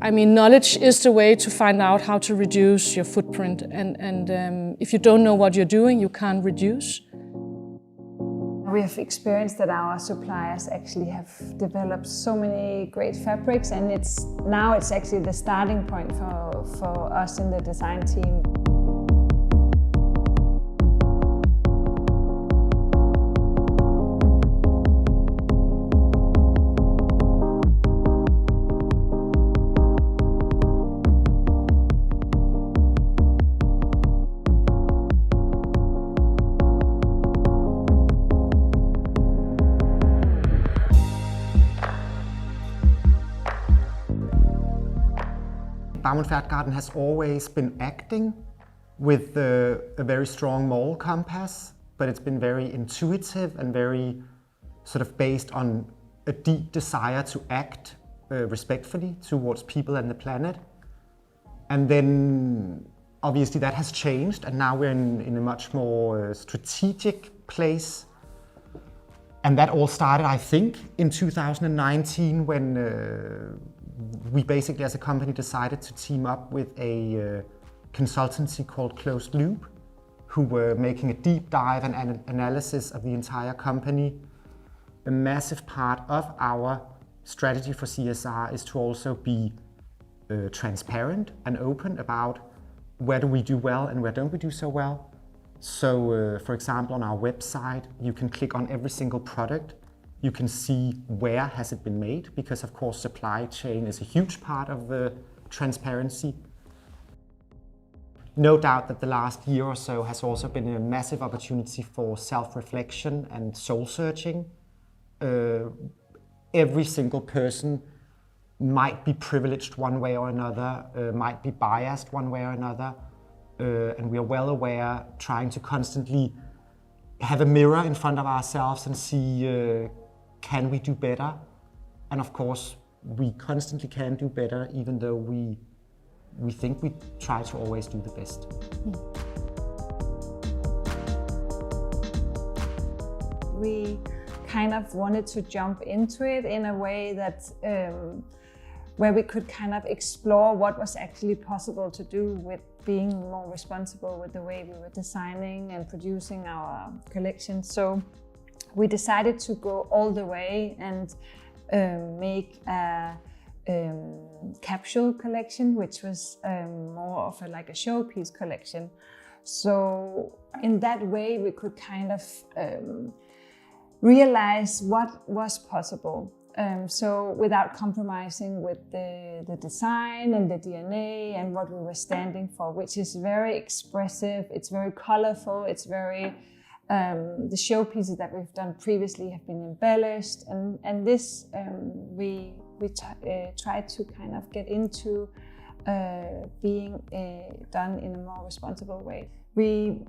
I mean, knowledge is the way to find out how to reduce your footprint. And if you don't know what you're doing, you can't reduce. We have experienced that our suppliers actually have developed so many great fabrics, and now it's actually the starting point for us in the design team. Garden has always been acting with a very strong moral compass, but it's been very intuitive and very sort of based on a deep desire to act respectfully towards people and the planet. And then obviously that has changed, and now we're in a much more strategic place. And that all started, I think, in 2019 when we basically as a company decided to team up with a consultancy called Closed Loop, who were making a deep dive and analysis of the entire company. A massive part of our strategy for CSR is to also be transparent and open about where do we do well and where don't we do so well. So for example, on our website, you can click on every single product. You can see where has it been made, because of course supply chain is a huge part of the transparency. No doubt that the last year or so has also been a massive opportunity for self-reflection and soul-searching. Every single person might be privileged one way or another, might be biased one way or another, and we are well aware, trying to constantly have a mirror in front of ourselves and see can we do better? And of course, we constantly can do better, even though we think we try to always do the best. We kind of wanted to jump into it in a way that where we could kind of explore what was actually possible to do with being more responsible with the way we were designing and producing our collection. So we decided to go all the way and make a capsule collection, which was more of like a showpiece collection. So in that way, we could kind of realize what was possible. So without compromising with the design and the DNA and what we were standing for, which is very expressive, it's very colorful, it's very the showpieces that we've done previously have been embellished, and this we tried to kind of get into being done in a more responsible way. We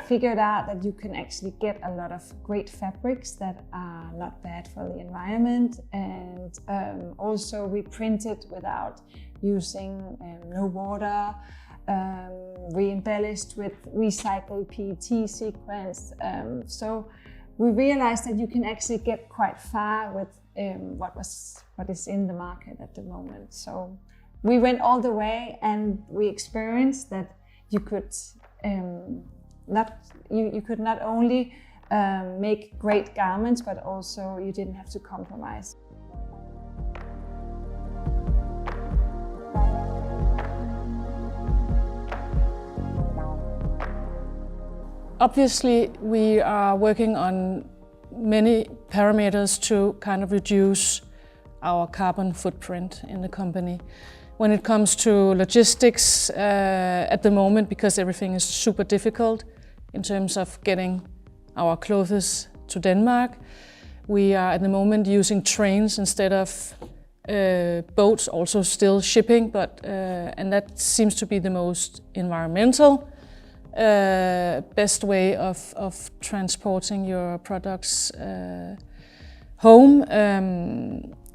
figured out that you can actually get a lot of great fabrics that are not bad for the environment, and also we printed without using no water. We embellished with recycled PET sequence. So we realized that you can actually get quite far with what is in the market at the moment. So we went all the way, and we experienced that you could not only make great garments, but also you didn't have to compromise. Obviously, we are working on many parameters to kind of reduce our carbon footprint in the company. When it comes to logistics at the moment, because everything is super difficult in terms of getting our clothes to Denmark, we are at the moment using trains instead of boats, also still shipping, but and that seems to be the most environmental best way of transporting your products home.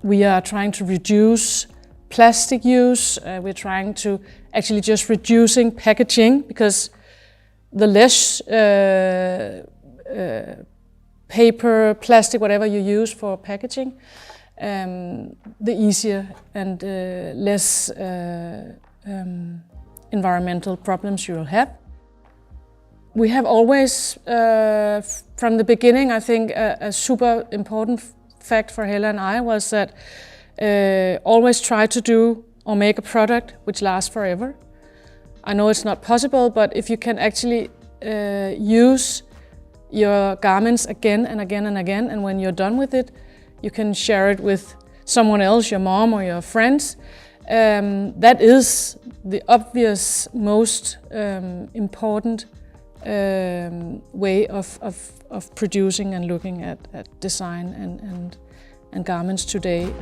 We are trying to reduce plastic use. We're trying to actually just reducing packaging, because the less paper, plastic, whatever you use for packaging, the easier and less environmental problems you'll have. We have always, from the beginning, I think a super important fact for Helle and I was that always try to do or make a product which lasts forever. I know it's not possible, but if you can actually use your garments again and again and again, and when you're done with it, you can share it with someone else, your mom or your friends. That is the obvious most important way of producing and looking at design and garments today.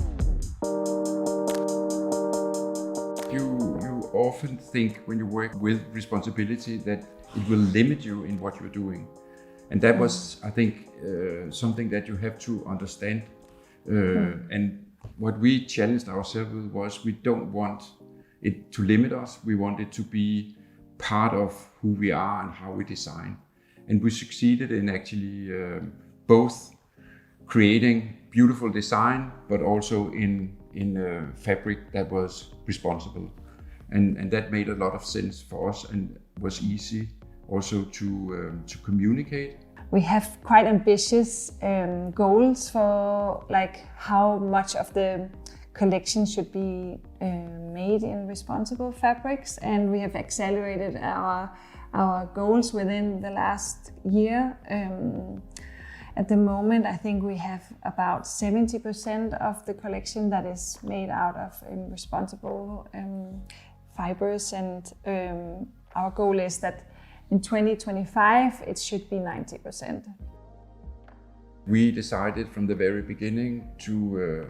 You often think when you work with responsibility that it will limit you in what you're doing. And that was, I think, something that you have to understand. And what we challenged ourselves with was we don't want it to limit us. We want it to be part of who we are and how we design. And we succeeded in actually both creating beautiful design, but also in fabric that was responsible. And that made a lot of sense for us and was easy also to communicate. We have quite ambitious goals for like how much of the collection should be made in responsible fabrics, and we have accelerated our goals within the last year. At the moment, I think we have about 70% of the collection that is made out of responsible fibers, and our goal is that in 2025 it should be 90%. We decided from the very beginning to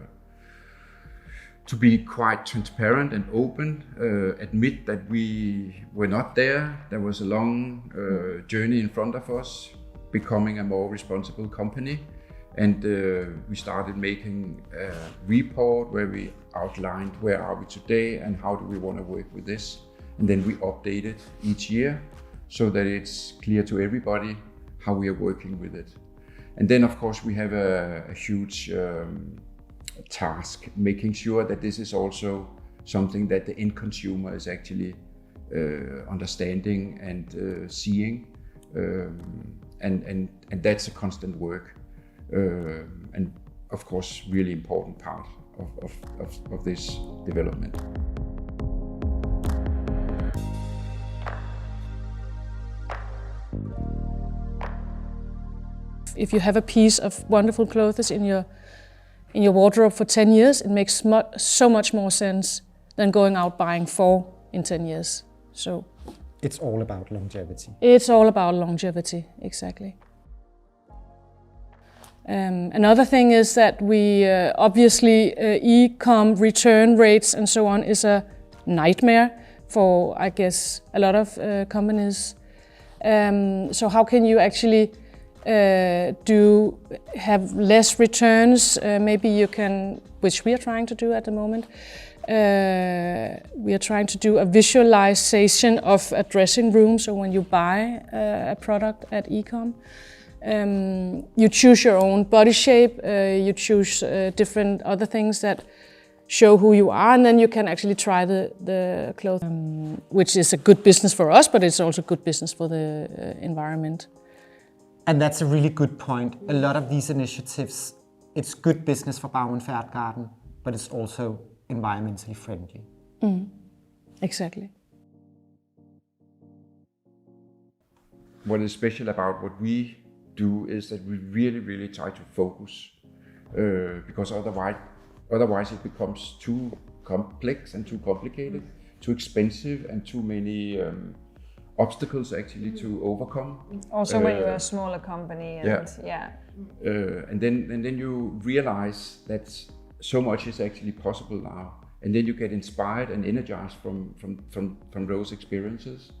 be quite transparent and open, admit that we were not there. There was a long journey in front of us, becoming a more responsible company. And we started making a report where we outlined where are we today and how do we want to work with this. And then we update it each year so that it's clear to everybody how we are working with it. And then of course we have a huge task, making sure that this is also something that the end consumer is actually understanding and seeing. And that's a constant work. And of course, really important part of this development. If you have a piece of wonderful clothes in your wardrobe for 10 years, it makes so much more sense than going out buying 4 in 10 years. So it's all about longevity. It's all about longevity, exactly. Another thing is that we obviously e-com return rates and so on is a nightmare for, I guess, a lot of companies. So how can you actually have less returns? Maybe you can, which we are trying to do at the moment. We are trying to do a visualization of a dressing room. So when you buy a product at e-com, you choose your own body shape, you choose different other things that show who you are, and then you can actually try the clothes, which is a good business for us, but it's also good business for the environment. And that's a really good point. A lot of these initiatives, it's good business for Baume & Pferdgarten, but it's also environmentally friendly. Exactly. What is special about what we do is that we really try to focus, because otherwise it becomes too complex and too complicated, too expensive and too many obstacles actually to overcome. Also when you're a smaller company and and then you realize that so much is actually possible now, and then you get inspired and energized from those experiences.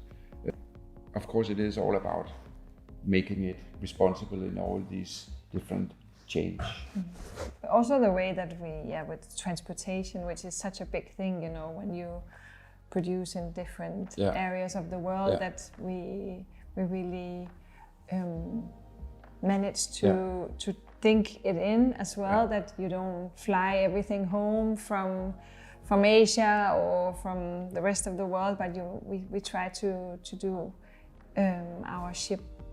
Of course it is all about making it responsible in all these different chains. Also the way that we, with transportation, which is such a big thing, you know, when you produce in different areas of the world, that we really manage to think it in as well, that you don't fly everything home from Asia or from the rest of the world, but we try to do our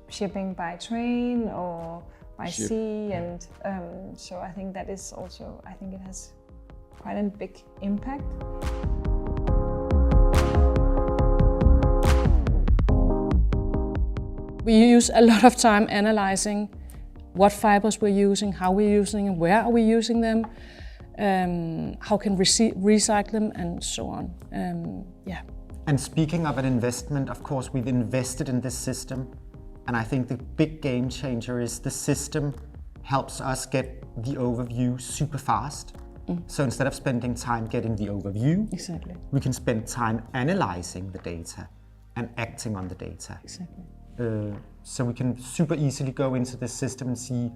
shipping by train or by sea, and so I think that is also, I think it has quite a big impact. We use a lot of time analyzing what fibers we're using, how we're using them, where are we using them, how can we recycle them, and so on. And speaking of an investment, of course, we've invested in this system, and I think the big game changer is the system helps us get the overview super fast. So instead of spending time getting the overview, Exactly. we can spend time analyzing the data and acting on the data. Exactly. So we can super easily go into this system and see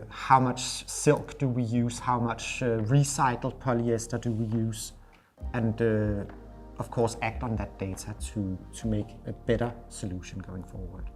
how much silk do we use, how much recycled polyester do we use, and of course act on that data to make a better solution going forward.